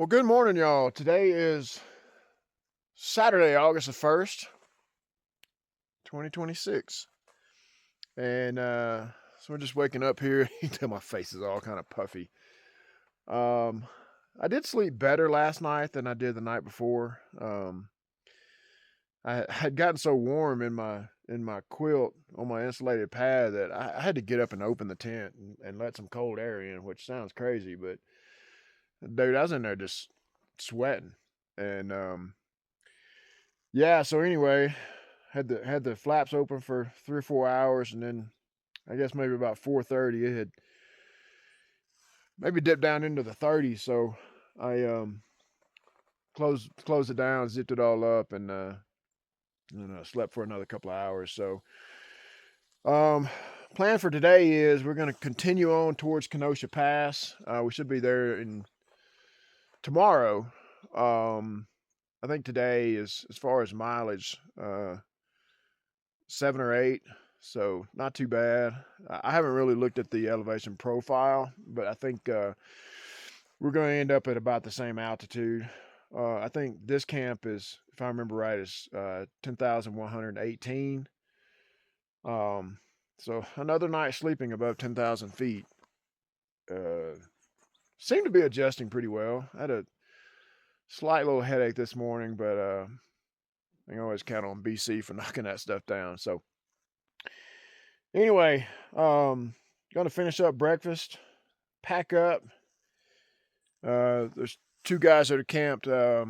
Well, good morning, y'all. Today is Saturday, August the 1st, 2026. And so we're just waking up here. You can tell my face is all kind of puffy. I did sleep better last night than I did the night before. I had gotten so warm in my quilt on my insulated pad that I had to get up and open the tent and let some cold air in, which sounds crazy, but dude, I was in there just sweating. And yeah, so anyway, had the flaps open for 3 or 4 hours, and then I guess maybe about 4:30 it had maybe dipped down into the 30s. So I closed it down, zipped it all up, and slept for another couple of hours. So plan for today is we're going to continue on towards Kenosha Pass. We should be there in tomorrow. I think today is, as far as mileage, 7 or 8, so not too bad. I haven't really looked at the elevation profile, but I think we're going to end up at about the same altitude. I think this camp is, if I remember right, is 10,118. So another night sleeping above 10,000 feet. Seemed to be adjusting pretty well. I had a slight little headache this morning, but I can always count on BC for knocking that stuff down. So anyway, gonna finish up breakfast, pack up. There's 2 guys that are camped a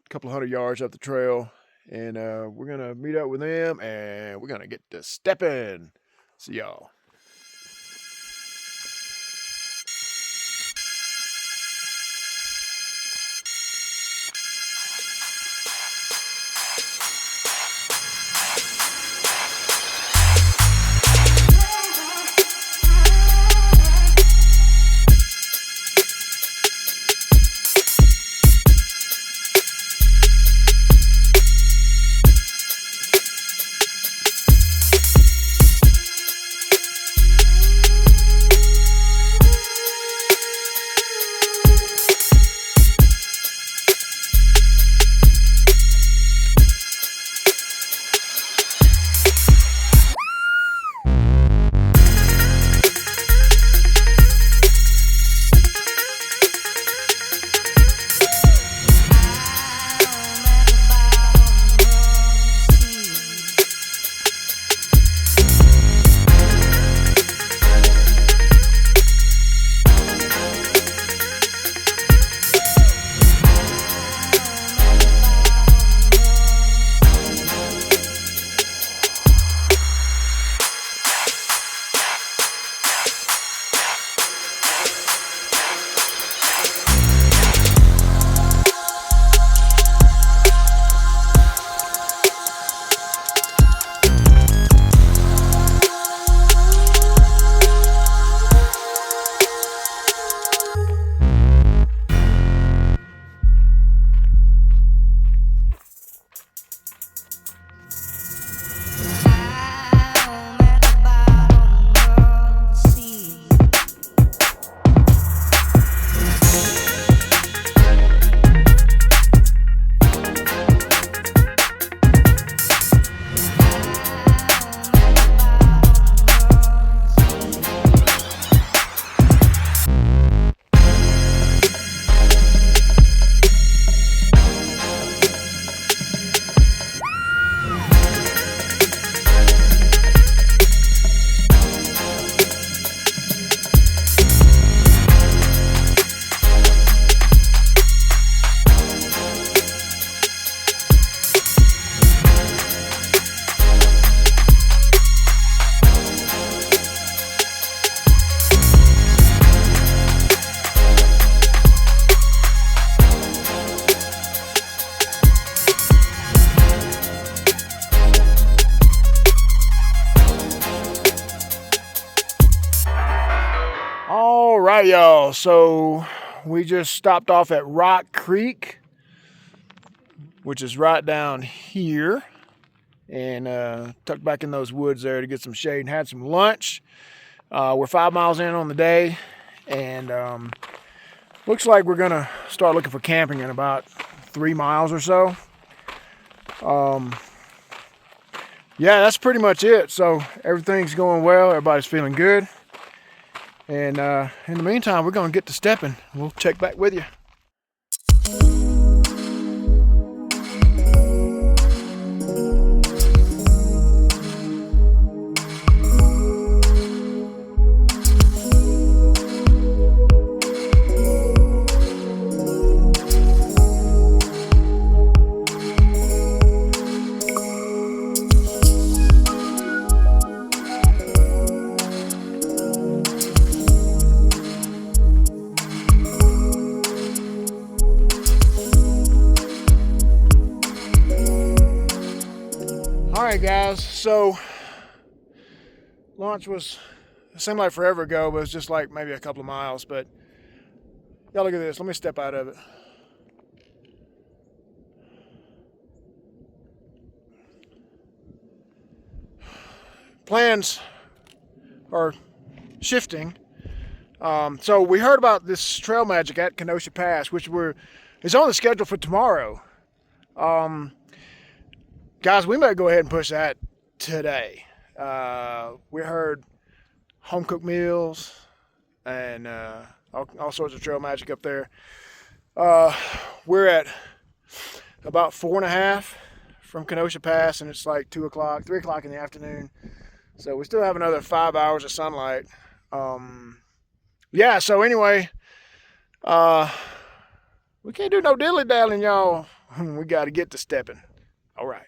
couple of 100 yards up the trail, and we're gonna meet up with them, and we're gonna get to stepping. See y'all. All right, y'all. So we just stopped off at Rock Creek, which is right down here, and tucked back in those woods there to get some shade and had some lunch. We're 5 miles in on the day, and Looks like we're gonna start looking for camping in about 3 miles or so. Yeah, that's pretty much it. So everything's going well. Everybody's feeling good. And in the meantime, we're gonna get to stepping. We'll check back with you. All right, guys, so lunch it seemed like forever ago, but it was just like maybe a couple of miles. But y'all look at this. Let me step out of it. Plans are shifting. So we heard about this trail magic at Kenosha Pass, which is on the schedule for tomorrow. Guys, we might go ahead and push that today. We heard home cooked meals and all sorts of trail magic up there. We're at about 4.5 from Kenosha Pass, and it's like 2 o'clock, 3 o'clock in the afternoon. So we still have another 5 hours of sunlight. Yeah, so anyway, we can't do no dilly-dallying, y'all. We got to get to stepping. All right.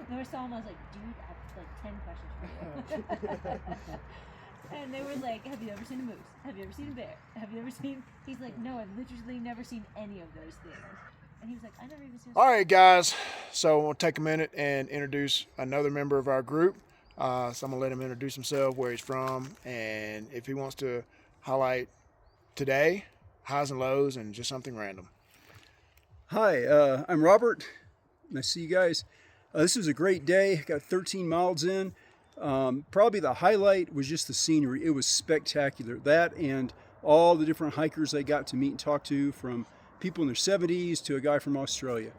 When I saw him, I was like, dude, I have like 10 questions for you. And they were like, have you ever seen a moose? Have you ever seen a bear? Have you ever seen... He's like, no, I've literally never seen any of those things. And he was like, I never even seen... All right, guys. So we'll take a minute and introduce another member of our group. So I'm going to let him introduce himself, where he's from, and if he wants to highlight today, highs and lows, and just something random. Hi, I'm Robert. Nice to see you guys. This was a great day. Got 13 miles in. Probably the highlight was just the scenery. It was spectacular. That and all the different hikers I got to meet and talk to, from people in their 70s to a guy from Australia.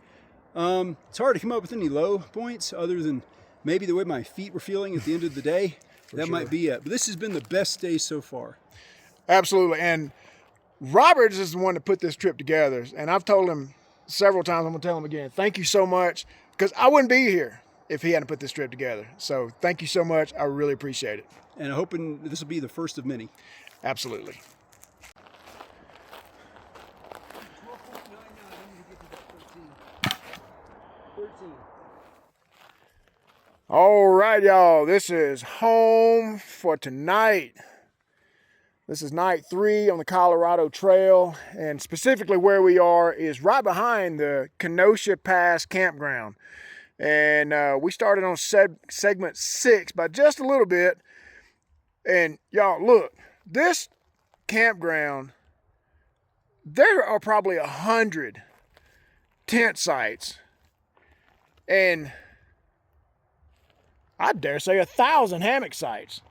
It's hard to come up with any low points other than maybe the way my feet were feeling at the end of the day. That might be it. But this has been the best day so far. Absolutely. And Robert is the one that put this trip together. And I've told him several times, I'm going to tell him again, thank you so much, because I wouldn't be here. if he hadn't put this trip together. So thank you so much. I really appreciate it. And I'm hoping this will be the first of many. Absolutely. All right, y'all. This is home for tonight. This is night 3 on the Colorado Trail, and specifically where we are is right behind the Kenosha Pass campground. And we started on segment 6 by just a little bit. And y'all, look, this campground, there are probably 100 tent sites, and I dare say 1,000 hammock sites.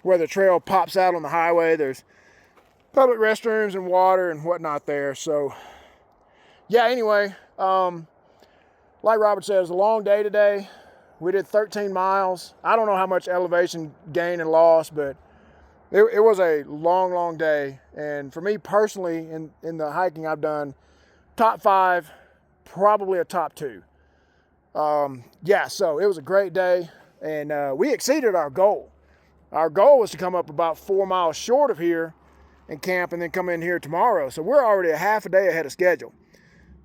Where the trail pops out on the highway, there's public restrooms and water and whatnot there. So yeah, anyway, like Robert said, it was a long day today. We did 13 miles. I don't know how much elevation gain and loss, but it was a long day. And for me personally, in the hiking I've done, top 5, probably a top 2. Yeah, so it was a great day, and we exceeded our goal. Our goal was to come up about 4 miles short of here and camp and then come in here tomorrow. So we're already a half a day ahead of schedule.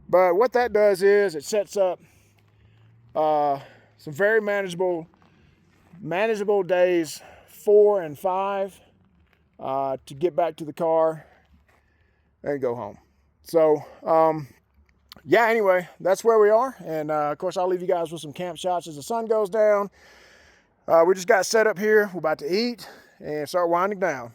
But what that does is it sets up some very manageable days 4 and 5 to get back to the car and go home. So yeah, anyway, that's where we are. And of course, I'll leave you guys with some camp shots as the sun goes down. We just got set up here. We're about to eat and start winding down.